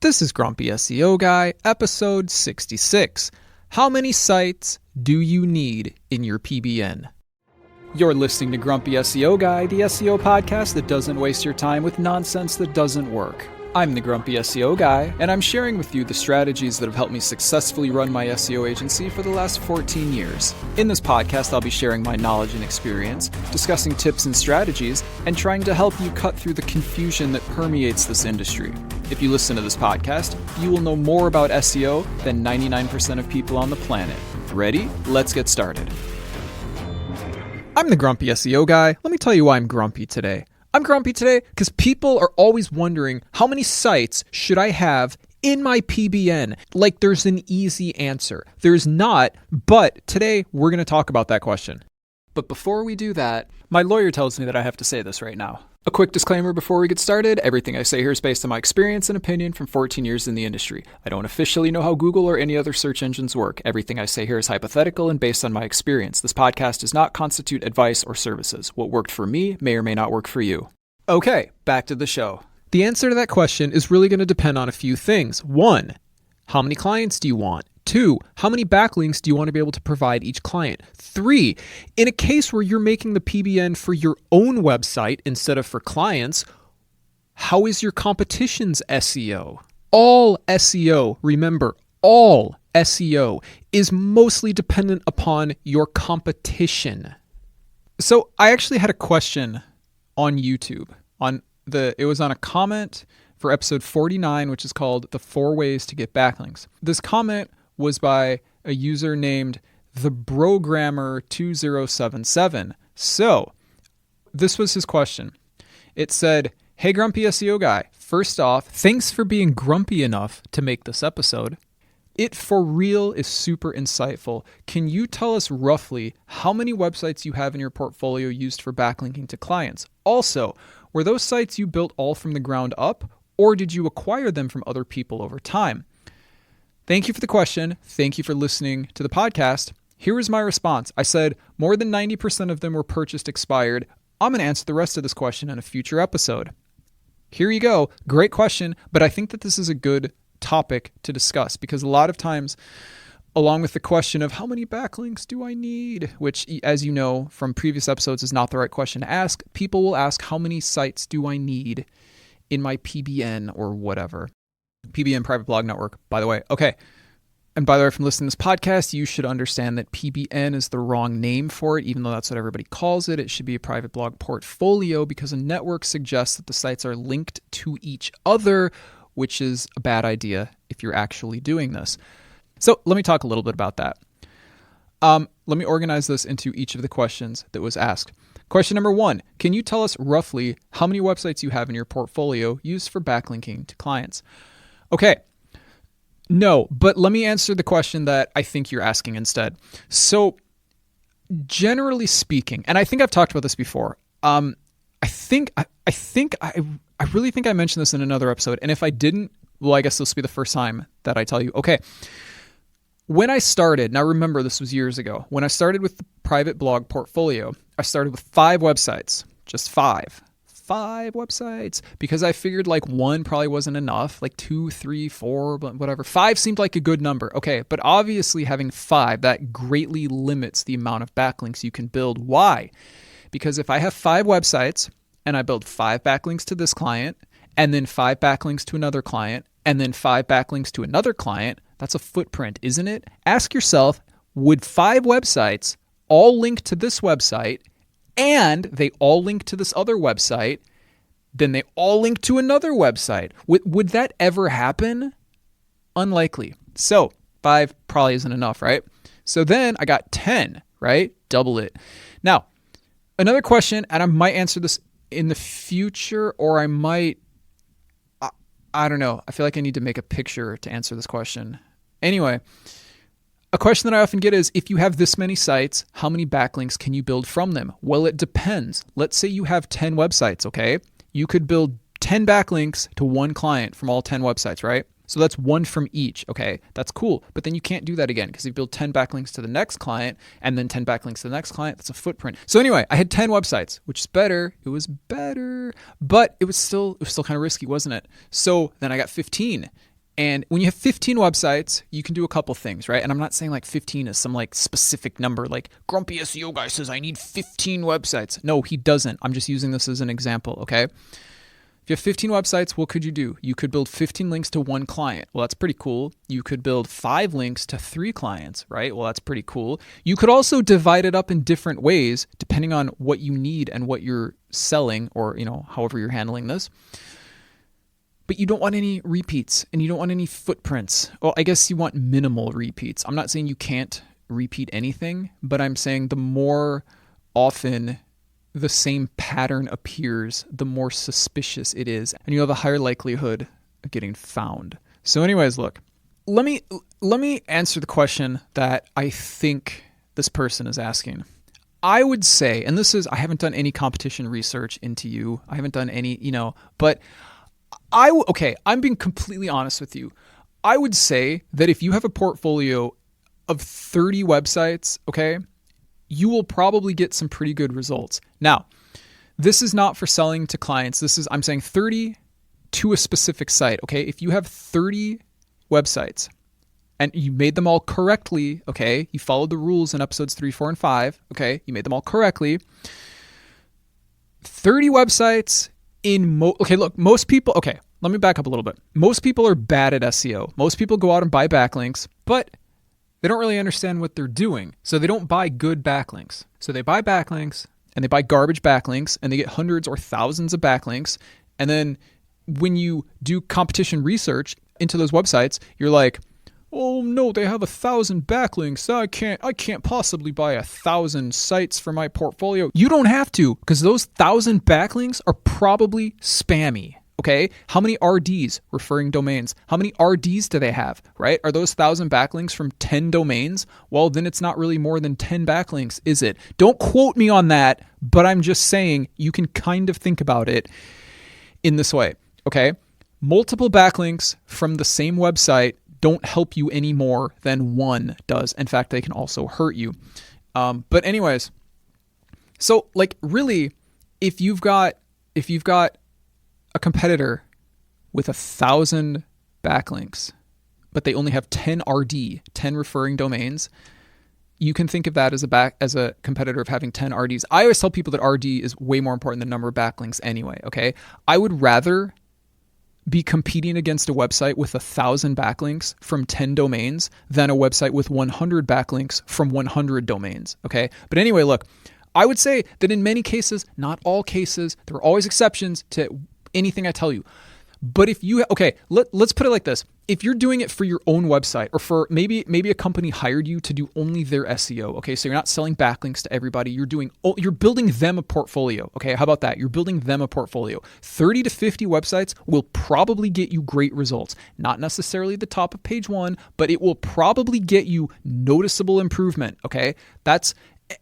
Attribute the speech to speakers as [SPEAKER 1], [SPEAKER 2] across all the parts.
[SPEAKER 1] This is Grumpy SEO Guy, episode 66. How many sites do you need in your PBN? You're listening to Grumpy SEO Guy, the SEO podcast that doesn't waste your time with nonsense that doesn't work. I'm the Grumpy SEO Guy, and I'm sharing with you the strategies that have helped me successfully run my SEO agency for the last 14 years. In this podcast, I'll be sharing my knowledge and experience, discussing tips and strategies, and trying to help you cut through the confusion that permeates this industry. If you listen to this podcast, you will know more about SEO than 99% of people on the planet. Ready? Let's get started. I'm the Grumpy SEO Guy. Let me tell you why I'm grumpy today. I'm grumpy today because people are always wondering how many sites should I have in my PBN? Like there's an easy answer. There's not, but today we're going to talk about that question. But before we do that, my lawyer tells me that I have to say this right now. A quick disclaimer before we get started, everything I say here is based on my experience and opinion from 14 years in the industry. I don't officially know how Google or any other search engines work. Everything I say here is hypothetical and based on my experience. This podcast does not constitute advice or services. What worked for me may or may not work for you. Okay, back to the show. The answer to that question is really going to depend on a few things. 1, how many clients do you want? 2, how many backlinks do you want to be able to provide each client? 3, in a case where you're making the PBN for your own website instead of for clients, how is your competition's SEO? All SEO, remember, all SEO is mostly dependent upon your competition. So I actually had a question on YouTube. It was on a comment for episode 49, which is called The 4 Ways to Get Backlinks. This comment was by a user named TheBrogrammer2077. So, this was his question. It said, "Hey Grumpy SEO Guy, first off, thanks for being grumpy enough to make this episode. It for real is super insightful. Can you tell us roughly how many websites you have in your portfolio used for backlinking to clients? Also, were those sites you built all from the ground up, or did you acquire them from other people over time?" Thank you for the question. Thank you for listening to the podcast. Here is my response. I said more than 90% of them were purchased expired. I'm going to answer the rest of this question in a future episode. Here you go. Great question, but I think that this is a good topic to discuss because a lot of times, along with the question of how many backlinks do I need, which, as you know from previous episodes, is not the right question to ask, people will ask how many sites do I need in my PBN or whatever. PBN Private Blog Network, by the way. Okay. And by the way, from listening to this podcast, you should understand that PBN is the wrong name for it, even though that's what everybody calls it. It should be a private blog portfolio because a network suggests that the sites are linked to each other, which is a bad idea if you're actually doing this. So let me talk a little bit about that. Let me organize this into each of the questions that was asked. Question number 1, can you tell us roughly how many websites you have in your portfolio used for backlinking to clients? Okay, no, but let me answer the question that I think you're asking instead. So generally speaking, and I think I've talked about this before, I really think I mentioned this in another episode, and if I didn't, well, I guess this will be the first time that I tell you. Okay, when I started, now remember this was years ago, when I started with the private blog portfolio, I started with 5 websites, just 5 websites, because I figured like 1 probably wasn't enough, like 2, 3, 4, but whatever. 5 seemed like a good number. Okay, but obviously having 5, that greatly limits the amount of backlinks you can build. Why? Because if I have 5 websites and I build 5 backlinks to this client, and then 5 backlinks to another client, and then 5 backlinks to another client, that's a footprint, isn't it? Ask yourself, would 5 websites all link to this website, and they all link to this other website, then they all link to another website? Would that ever happen? Unlikely. So 5 probably isn't enough, right? So then I got 10, right? Double it. Now, another question, and I might answer this in the future, or I might, I don't know. I feel like I need to make a picture to answer this question. Anyway, a question that I often get is, if you have this many sites, how many backlinks can you build from them? Well, it depends. Let's say you have 10 websites, okay? You could build 10 backlinks to 1 client from all 10 websites, right? So that's 1 from each. Okay, that's cool. But then you can't do that again because you build 10 backlinks to the next client and then 10 backlinks to the next client. That's a footprint. So anyway, I had 10 websites, which is better. It was better, but it was still kind of risky, wasn't it? So then I got 15 And when you have 15 websites, you can do a couple things, right? And I'm not saying like 15 is some like specific number, like Grumpy SEO guy says I need 15 websites. No, he doesn't. I'm just using this as an example, okay? If you have 15 websites, what could you do? You could build 15 links to one client. Well, that's pretty cool. You could build 5 links to 3 clients, right? Well, that's pretty cool. You could also divide it up in different ways depending on what you need and what you're selling, or, however you're handling this. But you don't want any repeats and you don't want any footprints. Well, I guess you want minimal repeats. I'm not saying you can't repeat anything, but I'm saying the more often the same pattern appears, the more suspicious it is, and you have a higher likelihood of getting found. So anyways, look, let me answer the question that I think this person is asking. I would say, and I haven't done any competition research into you. I haven't done any, but I'm being completely honest with you. I would say that if you have a portfolio of 30 websites, okay, you will probably get some pretty good results. Now, this is not for selling to clients. I'm saying 30 to a specific site, okay? If you have 30 websites and you made them all correctly, okay, you followed the rules in episodes 3, 4, and 5, okay, you made them all correctly. 30 websites most people, let me back up a little bit. Most people are bad at SEO. Most people go out and buy backlinks, but they don't really understand what they're doing. So they don't buy good backlinks. So they buy backlinks and they buy garbage backlinks and they get hundreds or thousands of backlinks. And then when you do competition research into those websites, you're like, oh no, they have 1,000 backlinks. I can't possibly buy 1,000 sites for my portfolio. You don't have to, because those 1,000 backlinks are probably spammy. Okay, how many RDs, referring domains? How many RDs do they have, right? Are those 1,000 backlinks from 10 domains? Well, then it's not really more than 10 backlinks, is it? Don't quote me on that, but I'm just saying you can kind of think about it in this way, okay? Multiple backlinks from the same website don't help you any more than one does. In fact, they can also hurt you. But anyways, so like really, if you've got a competitor with 1,000 backlinks, but they only have 10 RD, 10 referring domains, you can think of that as a competitor of having 10 RDs. I always tell people that RD is way more important than number of backlinks anyway, okay? I would rather be competing against a website with 1,000 backlinks from 10 domains than a website with 100 backlinks from 100 domains, okay? But anyway, look, I would say that in many cases, not all cases, there are always exceptions to anything I tell you. But if you, let's put it like this. If you're doing it for your own website, or for maybe a company hired you to do only their SEO, okay? So you're not selling backlinks to everybody. You're building them a portfolio, okay? How about that? You're building them a portfolio. 30 to 50 websites will probably get you great results. Not necessarily the top of page 1, but it will probably get you noticeable improvement, okay?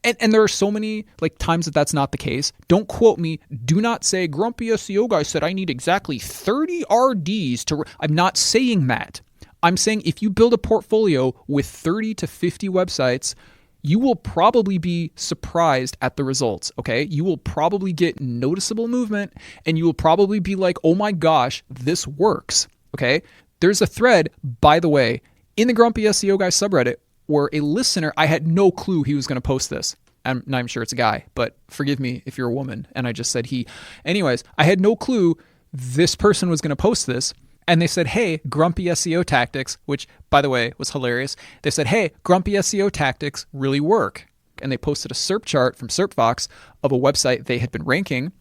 [SPEAKER 1] And there are so many times that's not the case. Don't quote me. Do not say Grumpy SEO guy said I need exactly 30 RDs to. I'm not saying that. I'm saying if you build a portfolio with 30 to 50 websites, you will probably be surprised at the results. Okay, you will probably get noticeable movement, and you will probably be like, oh my gosh, this works. Okay, there's a thread, by the way, in the Grumpy SEO guy subreddit, where a listener, I had no clue he was going to post this. I'm not even sure it's a guy, but forgive me if you're a woman and I just said he. Anyways, I had no clue this person was going to post this. And they said, hey, Grumpy SEO tactics, which, by the way, was hilarious. They said, hey, Grumpy SEO tactics really work. And they posted a SERP chart from SERPFox of a website they had been ranking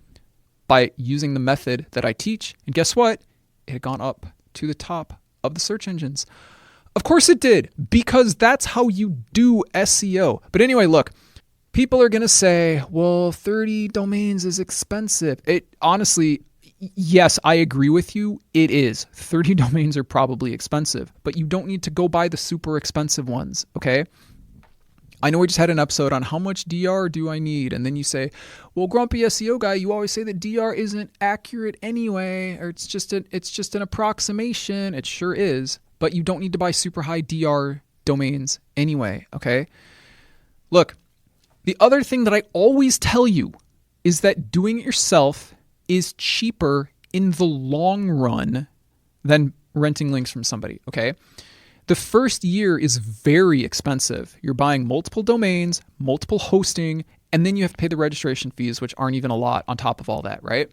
[SPEAKER 1] by using the method that I teach. And guess what? It had gone up to the top of the search engines. Of course it did, because that's how you do SEO. But anyway, look, people are going to say, well, 30 domains is expensive. It honestly, yes, I agree with you. It is. 30 domains are probably expensive, but you don't need to go buy the super expensive ones, okay? I know we just had an episode on how much DR do I need? And then you say, well, Grumpy SEO guy, you always say that DR isn't accurate anyway, or it's just an approximation. It sure is. But you don't need to buy super high DR domains anyway, okay? Look, the other thing that I always tell you is that doing it yourself is cheaper in the long run than renting links from somebody, okay? The first year is very expensive. You're buying multiple domains, multiple hosting, and then you have to pay the registration fees, which aren't even a lot on top of all that, right?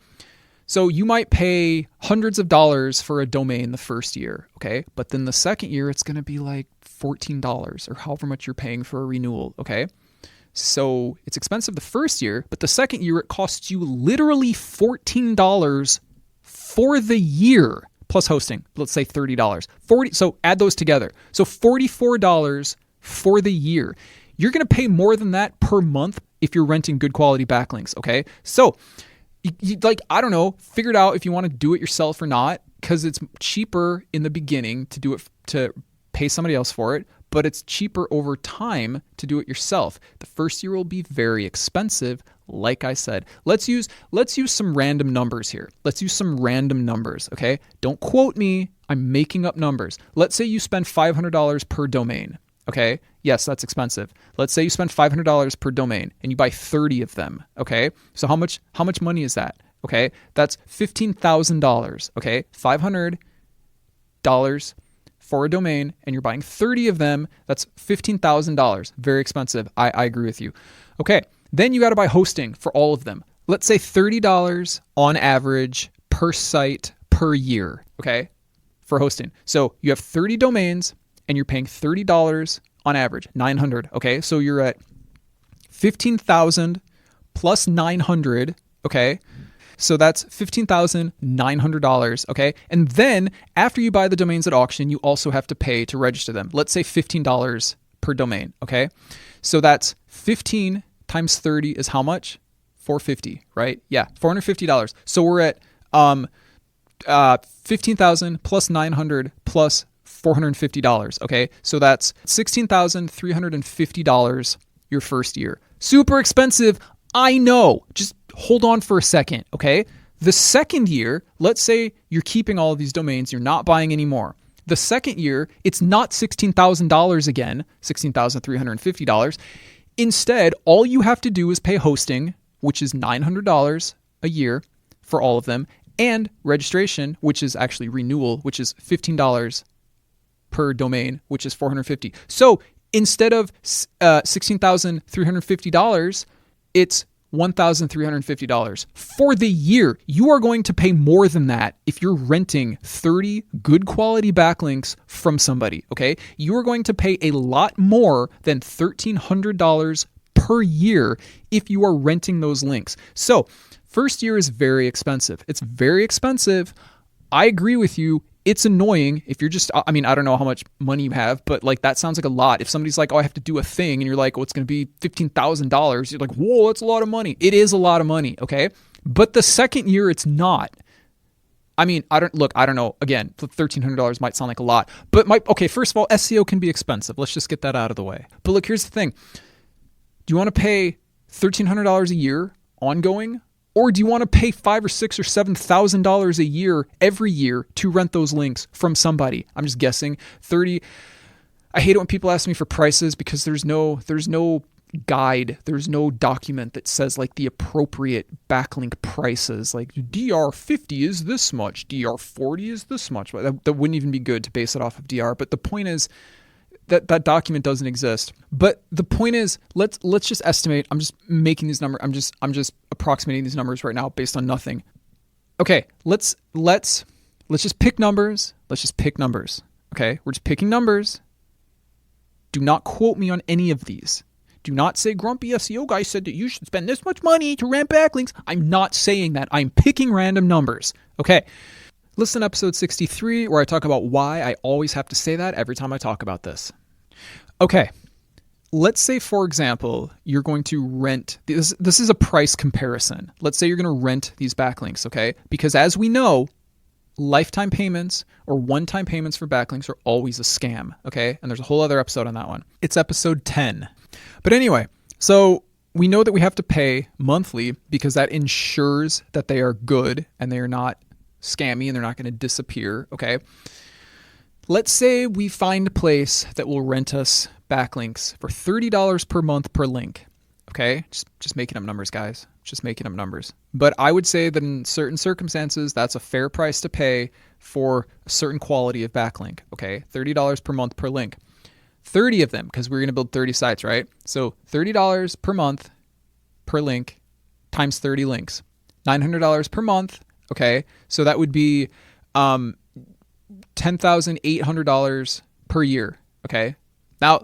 [SPEAKER 1] So you might pay hundreds of dollars for a domain the first year, okay? But then the second year, it's going to be like $14 or however much you're paying for a renewal, okay? So it's expensive the first year, but the second year, it costs you literally $14 for the year, plus hosting. Let's say $30. So add those together. So $44 for the year. You're going to pay more than that per month if you're renting good quality backlinks, okay? So I don't know, figure it out if you want to do it yourself or not, because it's cheaper in the beginning to do it, to pay somebody else for it, but it's cheaper over time to do it yourself. The first year will be very expensive. Like I said, let's use some random numbers here. Let's use some random numbers, okay? Don't quote me. I'm making up numbers. Let's say you spend $500 per domain, okay? Yes, that's expensive. Let's say you spend $500 per domain and you buy 30 of them, okay? So how much money is that? Okay? That's $15,000, okay? $500 for a domain and you're buying 30 of them, that's $15,000. Very expensive. I agree with you. Okay. Then you got to buy hosting for all of them. Let's say $30 on average per site per year, okay, for hosting. So you have 30 domains and you're paying $30 on average, 900, okay? So you're at 15,000 plus 900, okay? So that's $15,900, okay? And then after you buy the domains at auction, you also have to pay to register them. Let's say $15 per domain, okay? So that's 15 times 30 is how much? $450, right? Yeah, $450. So we're at 15,000 plus 900 plus $450, okay? So that's $16,350 your first year. Super expensive, I know. Just hold on for a second, okay? The second year, let's say you're keeping all of these domains, you're not buying any more. The second year, it's not $16,000 again, $16,350. Instead, all you have to do is pay hosting, which is $900 a year for all of them, and registration, which is actually renewal, which is $15 per domain, which is $450. So instead of $16,350, it's $1,350 for the year. You are going to pay more than that if you're renting 30 good quality backlinks from somebody, okay? You are going to pay a lot more than $1,300 per year if you are renting those links. So first year is very expensive. It's very expensive. I agree with you. It's annoying if you're just, I don't know how much money you have, but like that sounds like a lot. If somebody's like, oh, I have to do a thing, and you're like, oh, it's going to be $15,000. You're like, whoa, that's a lot of money. It is a lot of money, okay? But the second year, it's not. I don't know. Again, $1,300 might sound like a lot, but okay, first of all, SEO can be expensive. Let's just get that out of the way. But look, here's the thing. Do you want to pay $1,300 a year ongoing? Or do you want to pay $5,000 or $6,000 or $7,000 a year every year to rent those links from somebody? I'm just guessing. 30. I hate it when people ask me for prices because there's no guide, there's no document that says like the appropriate backlink prices. Like DR50 is this much, DR40 is this much. That wouldn't even be good to base it off of DR. But the point is that document doesn't exist. But the point is, let's just estimate. I'm just making these numbers. I'm just approximating these numbers right now based on nothing. Okay, let's just pick numbers. Let's just pick numbers. Okay, we're just picking numbers. Do not quote me on any of these. Do not say Grumpy SEO guy said that you should spend this much money to rent backlinks. I'm not saying that. I'm picking random numbers. Okay. Listen to episode 63 where I talk about why I always have to say that every time I talk about this. Okay, let's say, for example, you're going to rent, this is a price comparison. Let's say you're going to rent these backlinks, okay? Because as we know, lifetime payments or one-time payments for backlinks are always a scam, okay? And there's a whole other episode on that one. It's episode 10. But anyway, so we know that we have to pay monthly because that ensures that they are good and they are not scammy and they're not going to disappear, okay? Let's say we find a place that will rent us backlinks for $30 per month per link. Okay, just making up numbers, guys. Just making up numbers. But I would say that in certain circumstances, that's a fair price to pay for a certain quality of backlink. Okay, $30 per month per link. 30 of them, because we're going to build 30 sites, right? So $30 per month per link times 30 links. $900 per month. Okay, so that would be $10,800 per year. Okay, now,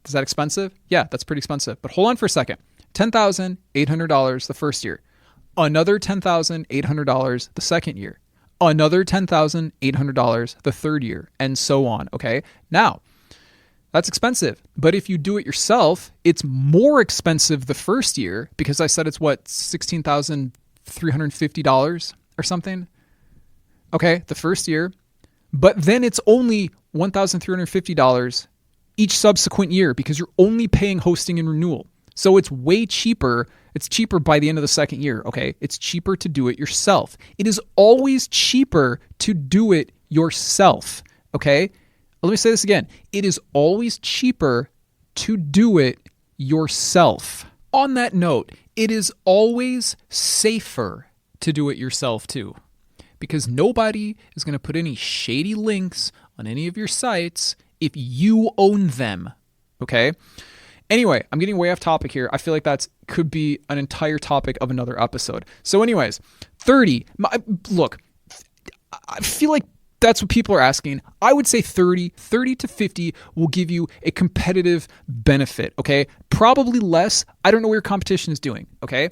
[SPEAKER 1] is that expensive? Yeah, that's pretty expensive. But hold on for a second. $10,800 the first year. Another $10,800 the second year. Another $10,800 the third year, and so on. Okay, now, that's expensive. But if you do it yourself, it's more expensive the first year because I said it's what, $16,350 or something? Okay, the first year. But then it's only $1,350 each subsequent year because you're only paying hosting and renewal. So it's way cheaper. It's cheaper by the end of the second year, okay? It's cheaper to do it yourself. It is always cheaper to do it yourself, okay? Let me say this again. It is always cheaper to do it yourself. On that note, it is always safer to do it yourself too, because nobody is going to put any shady links on any of your sites if you own them, okay? Anyway, I'm getting way off topic here. I feel like that could be an entire topic of another episode. So anyways, 30. Look, I feel like that's what people are asking. I would say 30 to 50 will give you a competitive benefit, okay? Probably less. I don't know what your competition is doing, okay?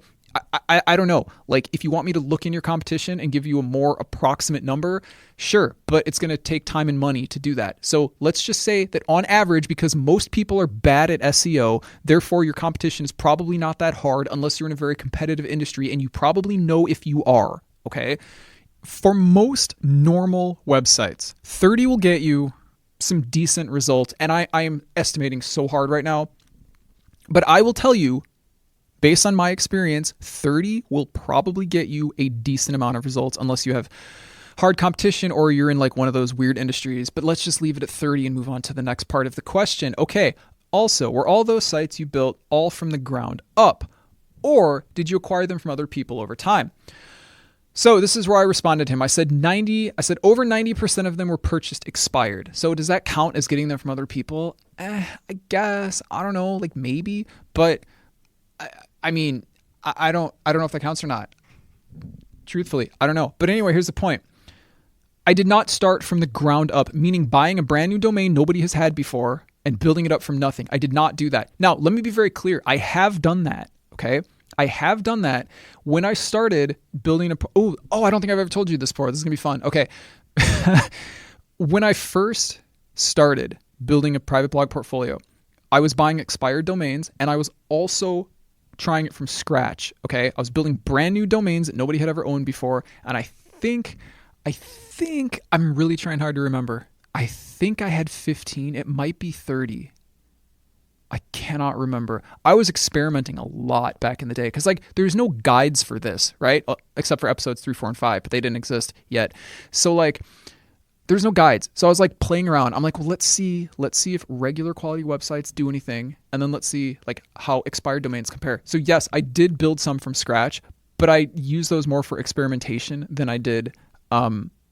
[SPEAKER 1] I don't know. Like, if you want me to look in your competition and give you a more approximate number, sure, but it's going to take time and money to do that. So let's just say that on average, because most people are bad at SEO, therefore your competition is probably not that hard unless you're in a very competitive industry, and you probably know if you are, okay? For most normal websites, 30 will get you some decent results, and I am estimating so hard right now, but I will tell you, based on my experience, 30 will probably get you a decent amount of results unless you have hard competition or you're in like one of those weird industries. But let's just leave it at 30 and move on to the next part of the question. Okay, also, were all those sites you built all from the ground up, or did you acquire them from other people over time? So this is where I responded to him. I said over 90% of them were purchased expired. So does that count as getting them from other people? I guess, I don't know, like maybe, but I mean, I don't know if that counts or not. Truthfully, I don't know. But anyway, here's the point. I did not start from the ground up, meaning buying a brand new domain nobody has had before and building it up from nothing. I did not do that. Now, let me be very clear. I have done that, okay? I have done that when I started building I don't think I've ever told you this before. This is going to be fun. Okay. When I first started building a private blog portfolio, I was buying expired domains and I was also trying it from scratch, okay? I was building brand new domains that nobody had ever owned before, and I think I'm really trying hard to remember. I think I had 15. It might be 30. I cannot remember. I was experimenting a lot back in the day because like there's no guides for this, right? Except for episodes 3, 4, and 5, but they didn't exist yet. So like there's no guides. So I was like playing around. I'm like, well, let's see if regular quality websites do anything. And then let's see like how expired domains compare. So yes, I did build some from scratch, but I used those more for experimentation than I did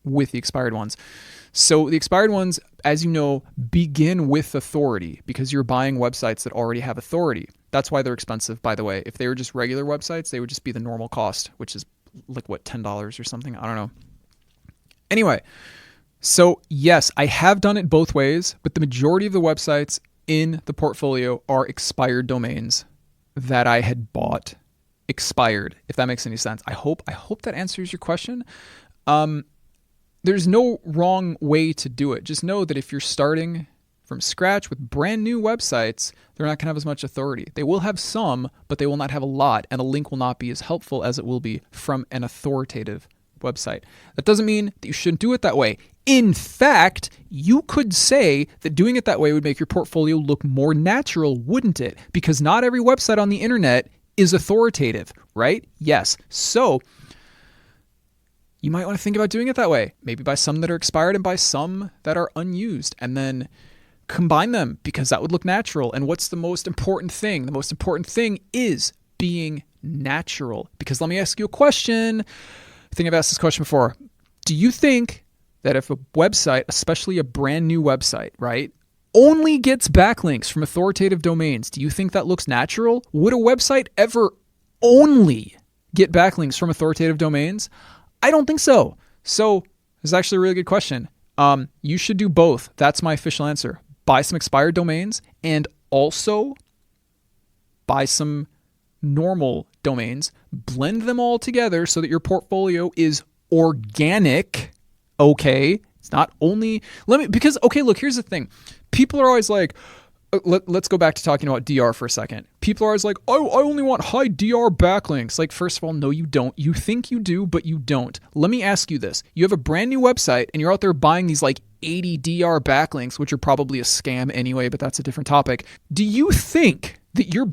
[SPEAKER 1] with the expired ones. So the expired ones, as you know, begin with authority because you're buying websites that already have authority. That's why they're expensive, by the way. If they were just regular websites, they would just be the normal cost, which is like what, $10 or something? I don't know. Anyway, so yes, I have done it both ways, but the majority of the websites in the portfolio are expired domains that I had bought expired, if that makes any sense. I hope that answers your question. There's no wrong way to do it. Just know that if you're starting from scratch with brand new websites, they're not going to have as much authority. They will have some, but they will not have a lot, and a link will not be as helpful as it will be from an authoritative website. That doesn't mean that you shouldn't do it that way. In fact, you could say that doing it that way would make your portfolio look more natural, wouldn't it? Because not every website on the internet is authoritative, right? Yes. So you might want to think about doing it that way. Maybe buy some that are expired and buy some that are unused. And then combine them because that would look natural. And what's the most important thing? The most important thing is being natural. Because let me ask you a question. I think I've asked this question before. Do you think that if a website, especially a brand new website, right, only gets backlinks from authoritative domains, do you think that looks natural? Would a website ever only get backlinks from authoritative domains? I don't think so. So this is actually a really good question. You should do both. That's my official answer. Buy some expired domains and also buy some normal domains, blend them all together so that your portfolio is organic. Okay. It's not only, look, here's the thing. People are always like, let's go back to talking about DR for a second. People are always like, oh, I only want high DR backlinks. Like, first of all, no, you don't. You think you do, but you don't. Let me ask you this. You have a brand new website and you're out there buying these like 80 DR backlinks, which are probably a scam anyway, but that's a different topic. Do you think that your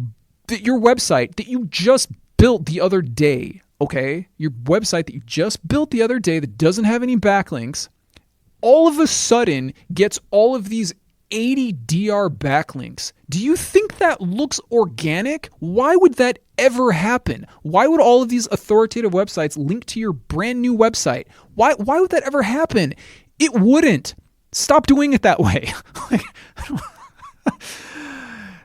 [SPEAKER 1] website that you just built the other day, okay, your website that you just built the other day that doesn't have any backlinks, all of a sudden gets all of these 80 DR backlinks? Do you think that looks organic? Why would that ever happen? Why would all of these authoritative websites link to your brand new website? Why would that ever happen? It wouldn't. Stop doing it that way.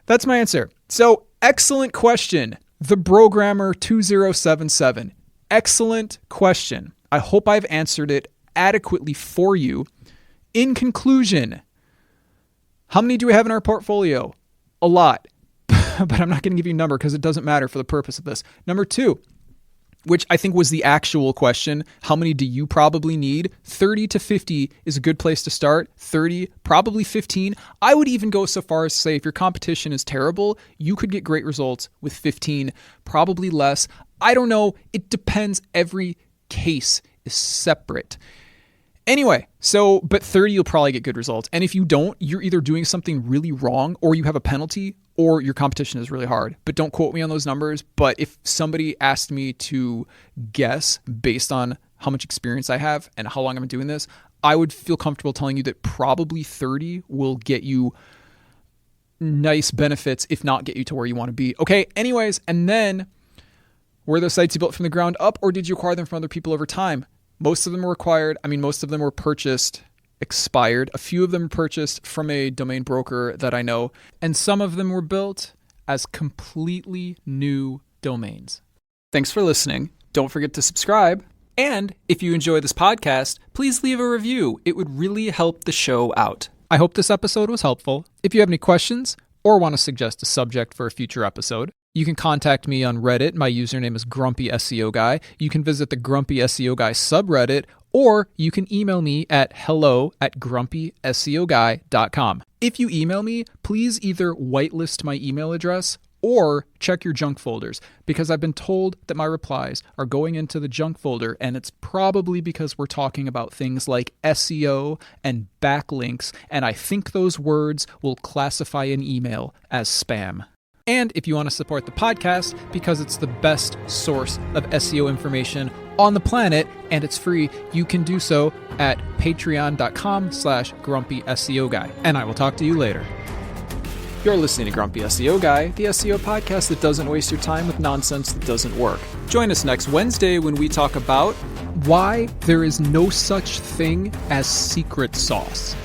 [SPEAKER 1] That's my answer. So, excellent question. The Programmer 2077. Excellent question. I hope I've answered it adequately for you. In conclusion, how many do we have in our portfolio? A lot. But I'm not going to give you a number because it doesn't matter for the purpose of this. Number 2, which I think was the actual question, how many do you probably need? 30 to 50 is a good place to start. 30, probably 15. I would even go so far as to say if your competition is terrible, you could get great results with 15, probably less. I don't know. It depends. Every case is separate. Anyway, but 30, you'll probably get good results. And if you don't, you're either doing something really wrong or you have a penalty or your competition is really hard. But don't quote me on those numbers. But if somebody asked me to guess based on how much experience I have and how long I've been doing this, I would feel comfortable telling you that probably 30 will get you nice benefits, if not get you to where you want to be. Okay, anyways, and then were those sites you built from the ground up or did you acquire them from other people over time? Most of them were most of them were purchased expired. A few of them were purchased from a domain broker that I know, and some of them were built as completely new domains. Thanks for listening. Don't forget to subscribe. And if you enjoy this podcast, please leave a review. It would really help the show out. I hope this episode was helpful. If you have any questions or want to suggest a subject for a future episode, you can contact me on Reddit. My username is Grumpy SEO Guy. You can visit the Grumpy SEO Guy subreddit, or you can email me at hello@grumpyseoguy.com. If you email me, please either whitelist my email address or check your junk folders, because I've been told that my replies are going into the junk folder, and it's probably because we're talking about things like SEO and backlinks, and I think those words will classify an email as spam. And if you want to support the podcast, because it's the best source of SEO information on the planet and it's free, you can do so at patreon.com/grumpyseoguy. And I will talk to you later. You're listening to Grumpy SEO Guy, the SEO podcast that doesn't waste your time with nonsense that doesn't work. Join us next Wednesday when we talk about why there is no such thing as secret sauce.